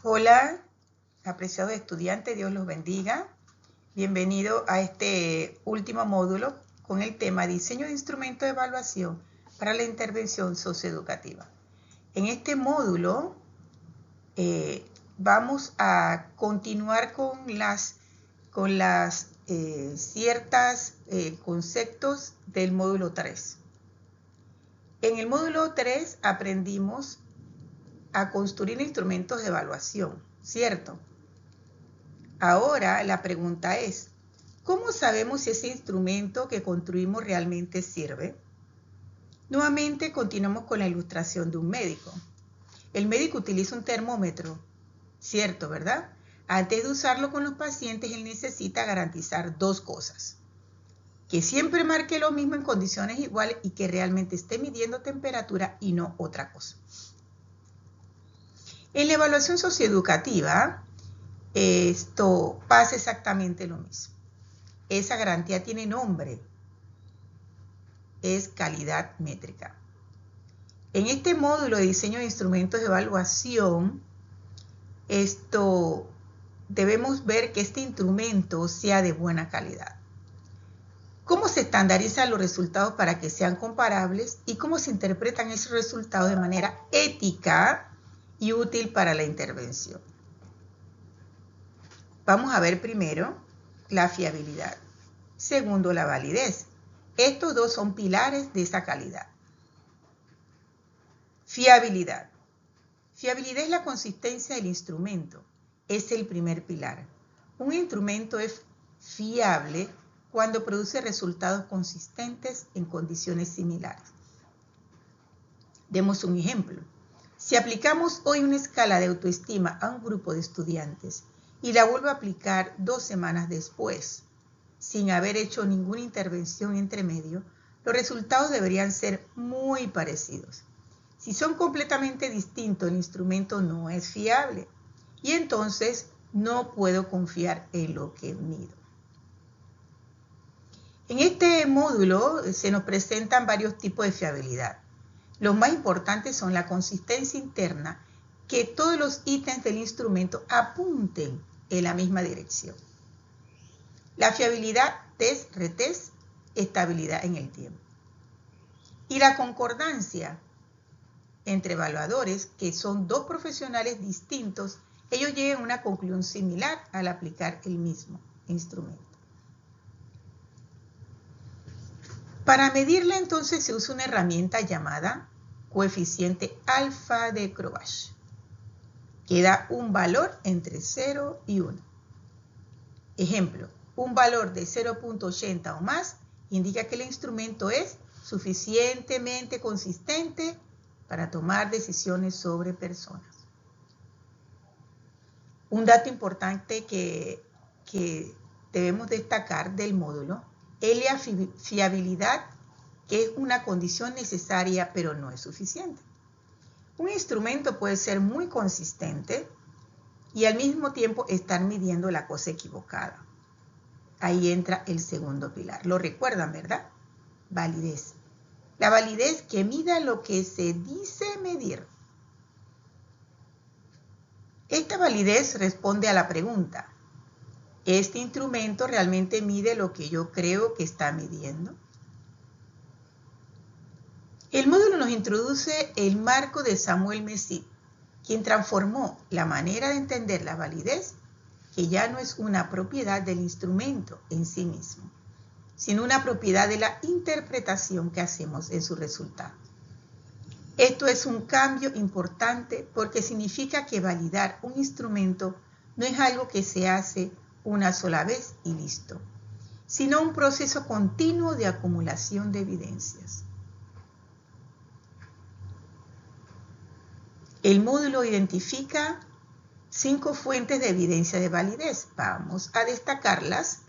Hola, apreciados estudiantes, Dios los bendiga. Bienvenido a este último módulo con el tema Diseño de instrumentos de evaluación para la intervención socioeducativa. En este módulo vamos a continuar con ciertos conceptos del módulo 3. En el módulo 3 aprendimos a construir instrumentos de evaluación, ¿cierto? Ahora la pregunta es, ¿cómo sabemos si ese instrumento que construimos realmente sirve? Nuevamente continuamos con la ilustración de un médico. El médico utiliza un termómetro, ¿cierto, verdad? Antes de usarlo con los pacientes, él necesita garantizar dos cosas. Que siempre marque lo mismo en condiciones iguales y que realmente esté midiendo temperatura y no otra cosa. En la evaluación socioeducativa, esto pasa exactamente lo mismo. Esa garantía tiene nombre, es calidad métrica. En este módulo de diseño de instrumentos de evaluación, debemos ver que este instrumento sea de buena calidad. ¿Cómo se estandarizan los resultados para que sean comparables y cómo se interpretan esos resultados de manera ética y útil para la intervención? Vamos a ver primero la fiabilidad. Segundo, la validez. Estos dos son pilares de esa calidad. Fiabilidad. Fiabilidad es la consistencia del instrumento. Es el primer pilar. Un instrumento es fiable cuando produce resultados consistentes en condiciones similares. Demos un ejemplo. Si aplicamos hoy una escala de autoestima a un grupo de estudiantes y la vuelvo a aplicar 2 semanas después, sin haber hecho ninguna intervención entre medio, los resultados deberían ser muy parecidos. Si son completamente distintos, el instrumento no es fiable y entonces no puedo confiar en lo que mido. En este módulo se nos presentan varios tipos de fiabilidad. Los más importantes son la consistencia interna, que todos los ítems del instrumento apunten en la misma dirección. La fiabilidad, test, retest, estabilidad en el tiempo. Y la concordancia entre evaluadores, que son dos profesionales distintos, ellos llegan a una conclusión similar al aplicar el mismo instrumento. Para medirla entonces se usa una herramienta llamada coeficiente alfa de Crobach, que da un valor entre 0 y 1. Ejemplo, un valor de 0.80 o más indica que el instrumento es suficientemente consistente para tomar decisiones sobre personas. Un dato importante que debemos destacar del módulo es la fiabilidad, que es una condición necesaria pero no es suficiente. Un instrumento puede ser muy consistente y al mismo tiempo estar midiendo la cosa equivocada. Ahí entra el segundo pilar. Lo recuerdan, ¿verdad? Validez. La validez que mida lo que se dice medir. Esta validez responde a la pregunta: ¿este instrumento realmente mide lo que yo creo que está midiendo? El módulo nos introduce el marco de Samuel Messit, quien transformó la manera de entender la validez, que ya no es una propiedad del instrumento en sí mismo, sino una propiedad de la interpretación que hacemos en su resultado. Esto es un cambio importante porque significa que validar un instrumento no es algo que se hace una sola vez y listo, sino un proceso continuo de acumulación de evidencias. El módulo identifica 5 fuentes de evidencia de validez. Vamos a destacarlas,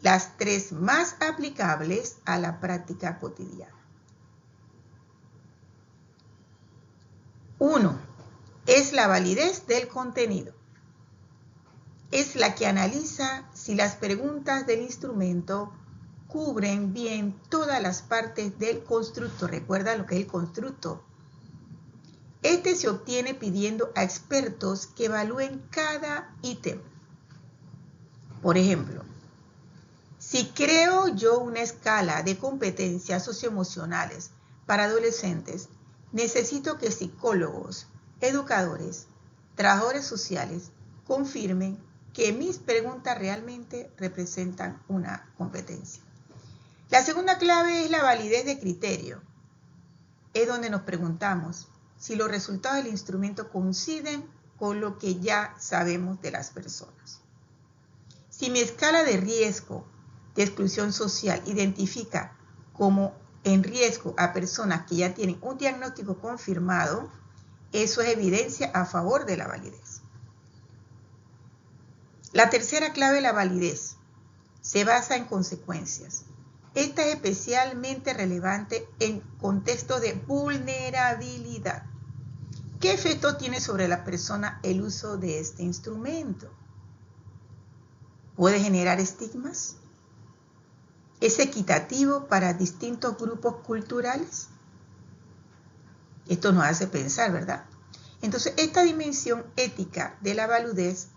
las 3 más aplicables a la práctica cotidiana. 1. Es la validez del contenido. Es la que analiza si las preguntas del instrumento cubren bien todas las partes del constructo. Recuerda lo que es el constructo. Este se obtiene pidiendo a expertos que evalúen cada ítem. Por ejemplo, si creo yo una escala de competencias socioemocionales para adolescentes, necesito que psicólogos, educadores, trabajadores sociales confirmen que mis preguntas realmente representan una competencia. La segunda clave es la validez de criterio. Es donde nos preguntamos si los resultados del instrumento coinciden con lo que ya sabemos de las personas. Si mi escala de riesgo de exclusión social identifica como en riesgo a personas que ya tienen un diagnóstico confirmado, eso es evidencia a favor de la validez. La tercera clave de la validez se basa en consecuencias. Esta es especialmente relevante en contextos de vulnerabilidad. ¿Qué efecto tiene sobre la persona el uso de este instrumento? ¿Puede generar estigmas? ¿Es equitativo para distintos grupos culturales? Esto nos hace pensar, ¿verdad? Entonces, esta dimensión ética de la validez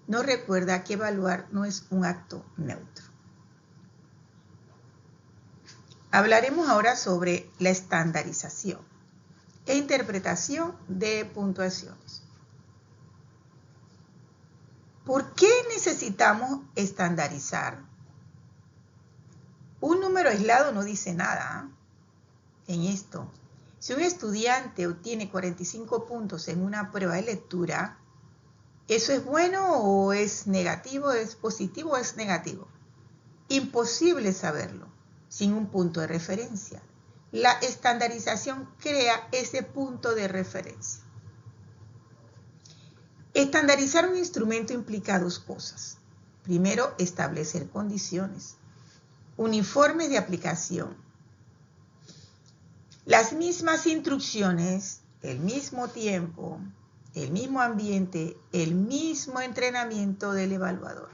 nos recuerda que evaluar no es un acto neutro. Hablaremos ahora sobre la estandarización e interpretación de puntuaciones. ¿Por qué necesitamos estandarizar? Un número aislado no dice nada en esto. Si un estudiante obtiene 45 puntos en una prueba de lectura, ¿eso es bueno o es negativo? ¿Es positivo o es negativo? Imposible saberlo sin un punto de referencia. La estandarización crea ese punto de referencia. Estandarizar un instrumento implica dos cosas. Primero, establecer condiciones, uniformes de aplicación. Las mismas instrucciones, el mismo tiempo, el mismo ambiente, el mismo entrenamiento del evaluador,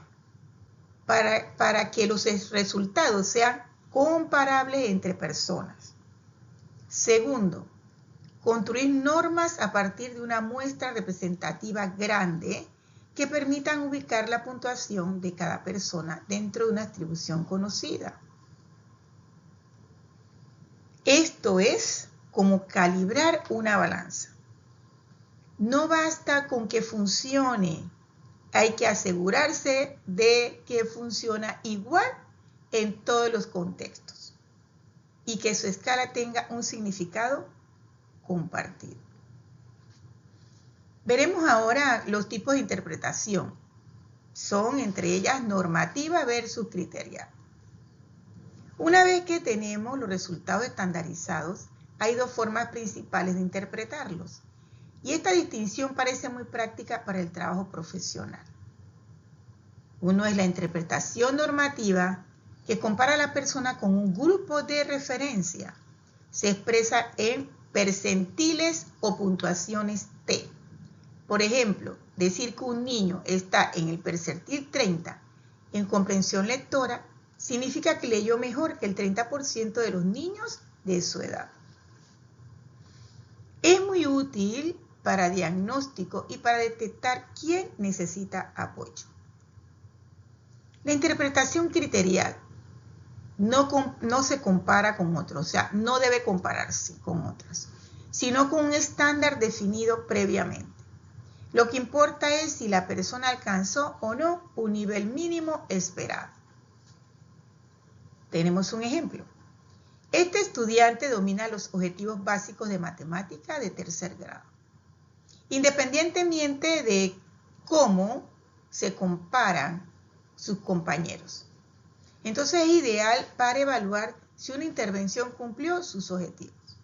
para que los resultados sean comparables entre personas. Segundo, construir normas a partir de una muestra representativa grande que permitan ubicar la puntuación de cada persona dentro de una distribución conocida. Esto es como calibrar una balanza. No basta con que funcione, hay que asegurarse de que funciona igual en todos los contextos y que su escala tenga un significado compartido. Veremos ahora los tipos de interpretación. Son entre ellas normativa versus criteria. Una vez que tenemos los resultados estandarizados, hay dos formas principales de interpretarlos. Y esta distinción parece muy práctica para el trabajo profesional. Uno es la interpretación normativa, que compara a la persona con un grupo de referencia. Se expresa en percentiles o puntuaciones T. Por ejemplo, decir que un niño está en el percentil 30 en comprensión lectora significa que leyó mejor que el 30% de los niños de su edad. Es muy útil para diagnóstico y para detectar quién necesita apoyo. La interpretación criterial no se compara con otros, o sea, no debe compararse con otras, sino con un estándar definido previamente. Lo que importa es si la persona alcanzó o no un nivel mínimo esperado. Tenemos un ejemplo. Este estudiante domina los objetivos básicos de matemática de tercer grado, independientemente de cómo se comparan sus compañeros. Entonces es ideal para evaluar si una intervención cumplió sus objetivos.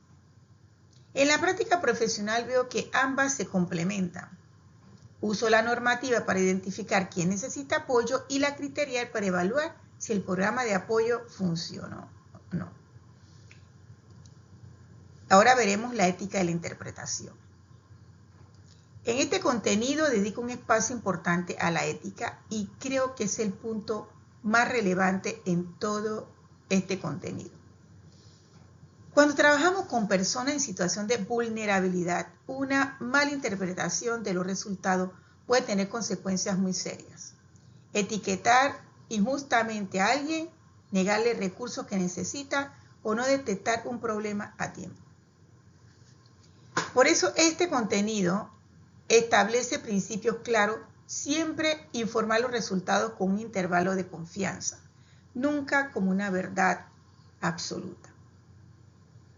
En la práctica profesional veo que ambas se complementan. Uso la normativa para identificar quién necesita apoyo y la criterial para evaluar si el programa de apoyo funcionó o no. Ahora veremos la ética de la interpretación. En este contenido dedico un espacio importante a la ética y creo que es el punto más relevante en todo este contenido. Cuando trabajamos con personas en situación de vulnerabilidad, una mala interpretación de los resultados puede tener consecuencias muy serias. Etiquetar injustamente a alguien, negarle recursos que necesita o no detectar un problema a tiempo. Por eso este contenido establece principios claros, siempre informar los resultados con un intervalo de confianza, nunca como una verdad absoluta.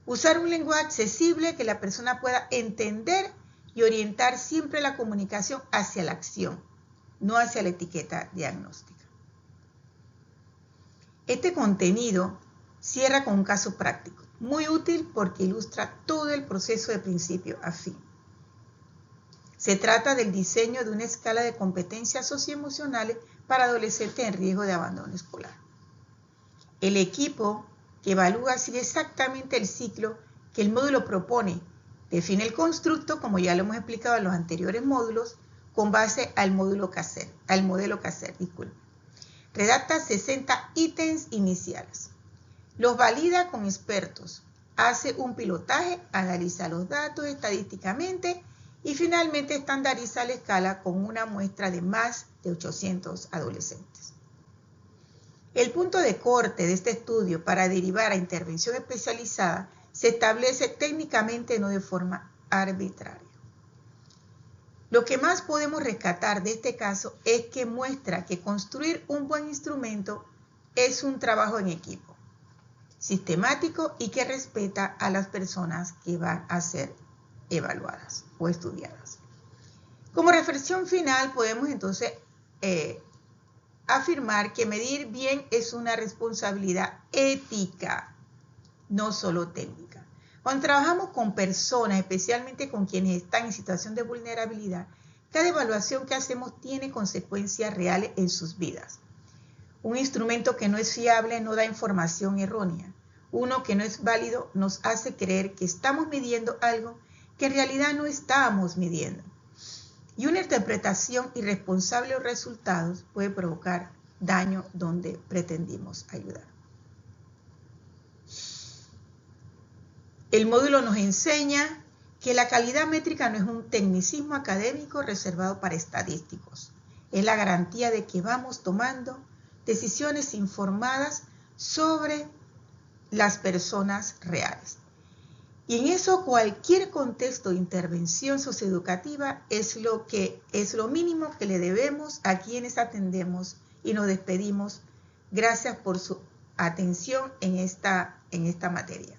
Usar un lenguaje accesible que la persona pueda entender y orientar siempre la comunicación hacia la acción, no hacia la etiqueta diagnóstica. Este contenido cierra con un caso práctico, muy útil porque ilustra todo el proceso de principio a fin. Se trata del diseño de una escala de competencias socioemocionales para adolescentes en riesgo de abandono escolar. El equipo que evalúa sigue exactamente el ciclo que el módulo propone. Define el constructo, como ya lo hemos explicado en los anteriores módulos, con base al modelo Caser. Redacta 60 ítems iniciales. Los valida con expertos. Hace un pilotaje, analiza los datos estadísticamente y finalmente estandariza la escala con una muestra de más de 800 adolescentes. El punto de corte de este estudio para derivar a intervención especializada se establece técnicamente, no de forma arbitraria. Lo que más podemos rescatar de este caso es que muestra que construir un buen instrumento es un trabajo en equipo, sistemático y que respeta a las personas que van a ser evaluadas o estudiadas. Como reflexión final podemos entonces afirmar que medir bien es una responsabilidad ética, no solo técnica. Cuando trabajamos con personas, especialmente con quienes están en situación de vulnerabilidad, cada evaluación que hacemos tiene consecuencias reales en sus vidas. Un instrumento que no es fiable no da información errónea. Uno que no es válido nos hace creer que estamos midiendo algo que en realidad no estamos midiendo. Y una interpretación irresponsable de los resultados puede provocar daño donde pretendimos ayudar. El módulo nos enseña que la calidad métrica no es un tecnicismo académico reservado para estadísticos. Es la garantía de que vamos tomando decisiones informadas sobre las personas reales. Y en eso cualquier contexto de intervención socioeducativa es lo mínimo que le debemos a quienes atendemos y nos despedimos. Gracias por su atención en esta materia.